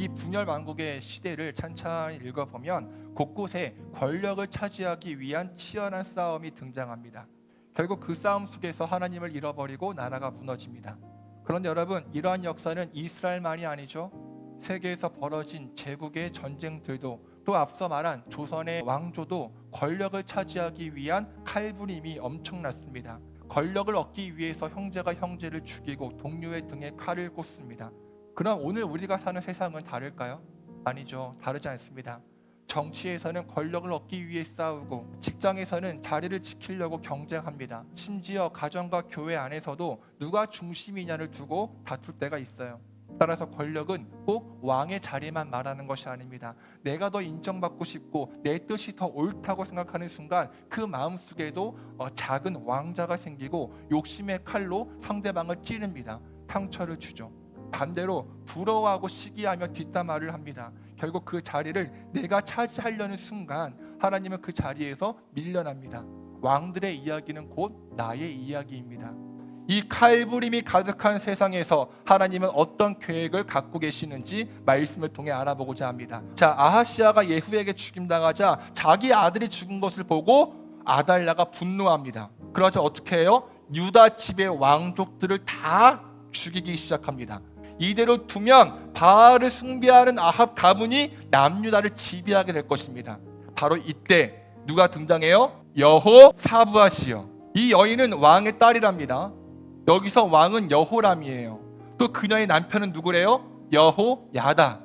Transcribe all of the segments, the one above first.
이 분열 왕국의 시대를 찬찬히 읽어보면 곳곳에 권력을 차지하기 위한 치열한 싸움이 등장합니다. 결국 그 싸움 속에서 하나님을 잃어버리고 나라가 무너집니다. 그런데 여러분, 이러한 역사는 이스라엘만이 아니죠. 세계에서 벌어진 제국의 전쟁들도, 또 앞서 말한 조선의 왕조도 권력을 차지하기 위한 칼부림이 엄청났습니다. 권력을 얻기 위해서 형제가 형제를 죽이고 동료의 등에 칼을 꽂습니다. 그럼 오늘 우리가 사는 세상은 다를까요? 아니죠. 다르지 않습니다. 정치에서는 권력을 얻기 위해 싸우고, 직장에서는 자리를 지키려고 경쟁합니다. 심지어 가정과 교회 안에서도 누가 중심이냐를 두고 다툴 때가 있어요. 따라서 권력은 꼭 왕의 자리만 말하는 것이 아닙니다. 내가 더 인정받고 싶고 내 뜻이 더 옳다고 생각하는 순간 그 마음속에도 작은 왕자가 생기고 욕심의 칼로 상대방을 찌릅니다. 상처를 주죠. 반대로 부러워하고 시기하며 뒷담화를 합니다. 결국 그 자리를 내가 차지하려는 순간 하나님은 그 자리에서 밀려납니다. 왕들의 이야기는 곧 나의 이야기입니다. 이 칼부림이 가득한 세상에서 하나님은 어떤 계획을 갖고 계시는지 말씀을 통해 알아보고자 합니다. 자, 아하시아가 예후에게 죽임당하자 자기 아들이 죽은 것을 보고 아달랴가 분노합니다. 그러자 어떻게 해요? 유다 집의 왕족들을 다 죽이기 시작합니다. 이대로 두면 바알을 숭배하는 아합 가문이 남유다를 지배하게 될 것입니다. 바로 이때 누가 등장해요? 여호사부앗이요. 이 여인은 왕의 딸이랍니다. 여기서 왕은 여호람이에요. 또 그녀의 남편은 누구래요? 여호야다.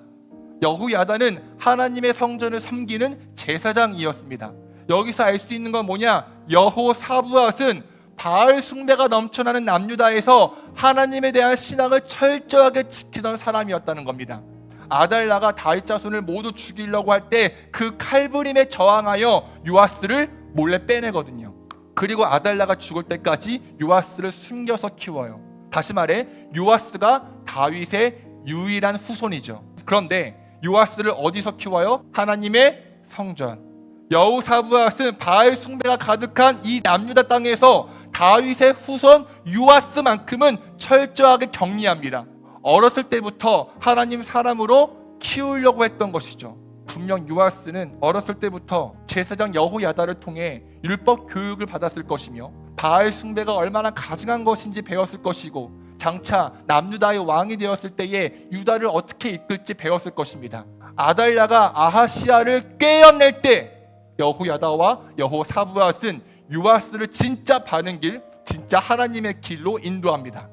여호야다는 하나님의 성전을 섬기는 제사장이었습니다. 여기서 알 수 있는 건 뭐냐? 여호사부앗은 바알 숭배가 넘쳐나는 남유다에서 하나님에 대한 신앙을 철저하게 지키던 사람이었다는 겁니다. 아달랴가 다윗 자손을 모두 죽이려고 할 때 그 칼부림에 저항하여 요아스를 몰래 빼내거든요. 그리고 아달랴가 죽을 때까지 요아스를 숨겨서 키워요. 다시 말해 요아스가 다윗의 유일한 후손이죠. 그런데 요아스를 어디서 키워요? 하나님의 성전. 여호사부앗은 바알 숭배가 가득한 이 남유다 땅에서 다윗의 후손 요아스만큼은 철저하게 격리합니다. 어렸을 때부터 하나님 사람으로 키우려고 했던 것이죠. 분명 요아스는 어렸을 때부터 제사장 여호야다를 통해 율법 교육을 받았을 것이며 바알 숭배가 얼마나 가증한 것인지 배웠을 것이고, 장차 남유다의 왕이 되었을 때에 유다를 어떻게 이끌지 배웠을 것입니다. 아달랴가 아하시아를 꿰어낼 때 여호야다와 여호사부앗은 요아스를 진짜 바른 길, 진짜 하나님의 길로 인도합니다.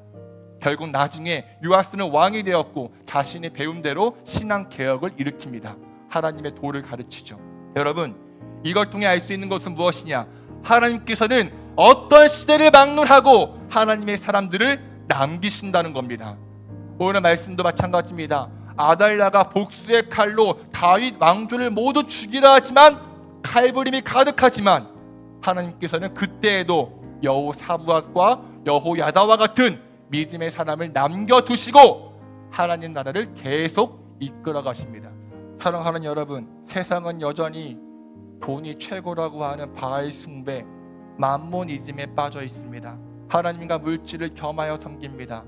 결국 나중에 요아스는 왕이 되었고 자신의 배움대로 신앙 개혁을 일으킵니다. 하나님의 도를 가르치죠. 여러분, 이걸 통해 알 수 있는 것은 무엇이냐? 하나님께서는 어떤 시대를 막론하고 하나님의 사람들을 남기신다는 겁니다. 오늘 말씀도 마찬가지입니다. 아달랴가 복수의 칼로 다윗 왕조를 모두 죽이라 하지만 칼부림이 가득하지만 하나님께서는 그때에도 여호사부앗과 여호야다와 같은 믿음의 사람을 남겨두시고 하나님 나라를 계속 이끌어 가십니다. 사랑하는 여러분, 세상은 여전히 돈이 최고라고 하는 바알 숭배, 맘몬이즘에 빠져 있습니다. 하나님과 물질을 겸하여 섬깁니다.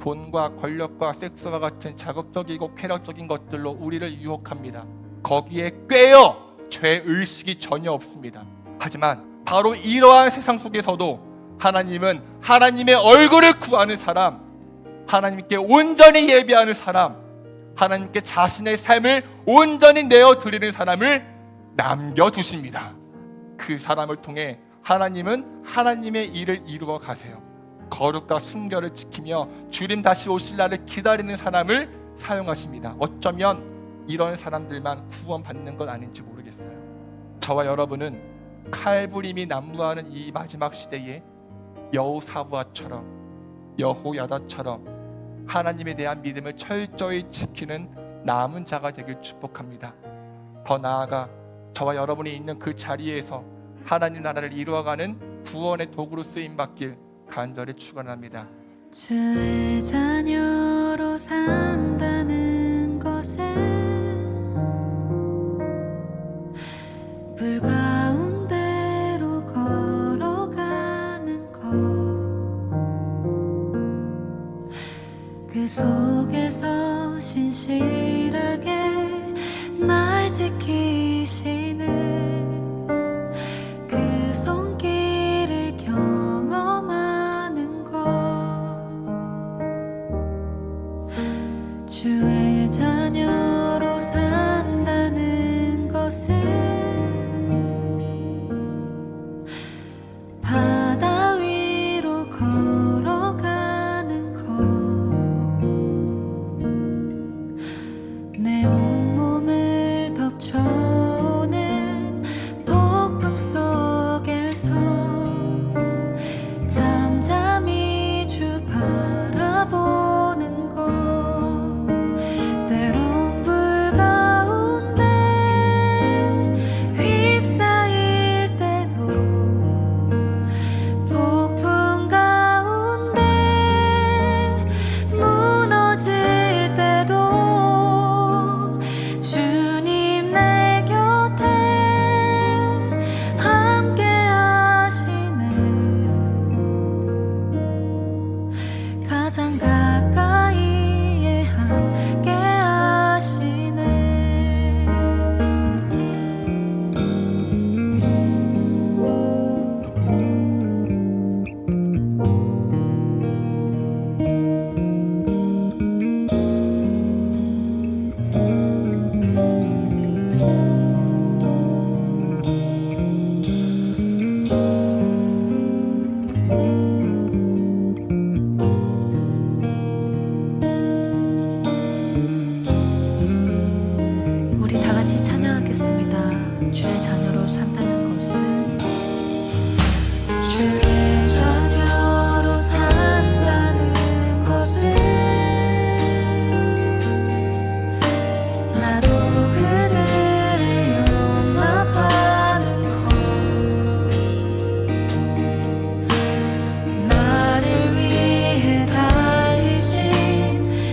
돈과 권력과 섹스와 같은 자극적이고 쾌락적인 것들로 우리를 유혹합니다. 거기에 꿰어 죄의식이 전혀 없습니다. 하지만 바로 이러한 세상 속에서도 하나님은 하나님의 얼굴을 구하는 사람, 하나님께 온전히 예배하는 사람, 하나님께 자신의 삶을 온전히 내어드리는 사람을 남겨두십니다. 그 사람을 통해 하나님은 하나님의 일을 이루어 가세요. 거룩과 순결을 지키며 주님 다시 오실 날을 기다리는 사람을 사용하십니다. 어쩌면 이런 사람들만 구원받는 건 아닌지 모르겠어요. 저와 여러분은 칼부림이 난무하는 이 마지막 시대에 여호사부앗처럼 여호야다처럼 하나님에 대한 믿음을 철저히 지키는 남은 자가 되길 축복합니다. 더 나아가 저와 여러분이 있는 그 자리에서 하나님 나라를 이루어가는 구원의 도구로 쓰임받길 간절히 축원합니다. 주의 자녀로 산다는 것에 불 가운데로 걸어가는 것, 그 속에서 신실한 주의 자녀로 산다는 것은 나도 그들을 용납하는 것, 나를 위해 달리신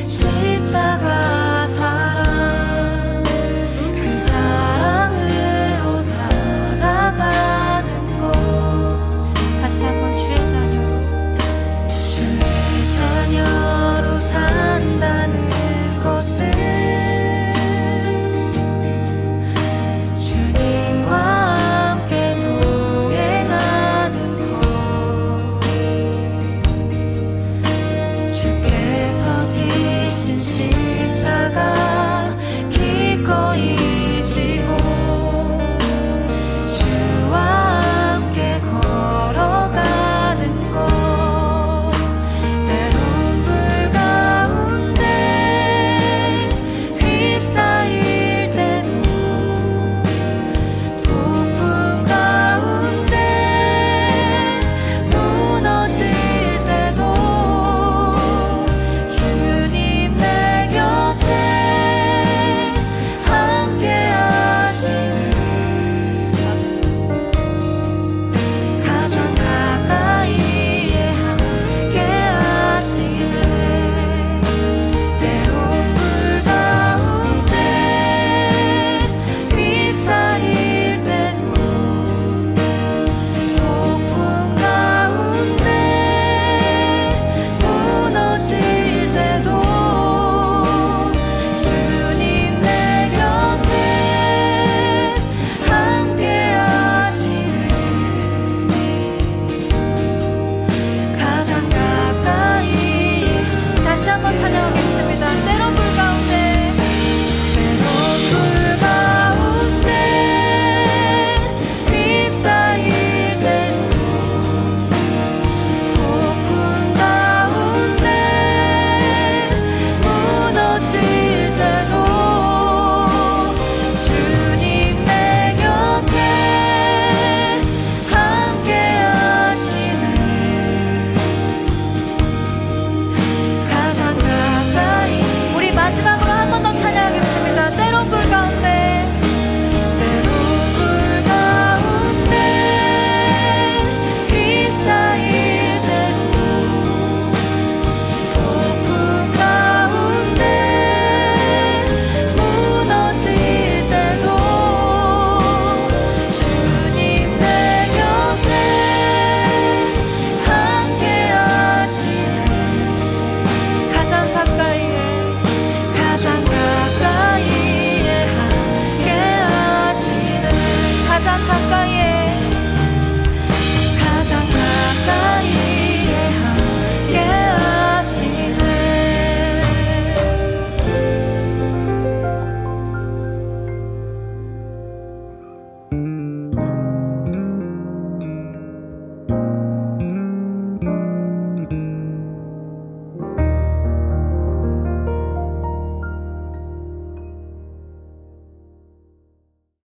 십자가 사랑, 그 사랑으로 살아가는 것. 다시 한번 주의 자녀로 산다는 것은 주님과 함께 동행하는 것, 주께서 지신 십자가 기꺼이 지고 주와 함께 걸어가는 것, 때론 불 가운데 휩싸일 때도, 폭풍 가운데 무너질 때도 주님 내 곁에 함께 하시는, 가장 가까이에 함께 하시네. 때론 불 가운데 휩싸일 때도, 폭풍 가운데 무너질 때도 주님 내 곁에 함께 하시네. 가장 가까이. 다시 한번 찬양하겠습니다. 때론 불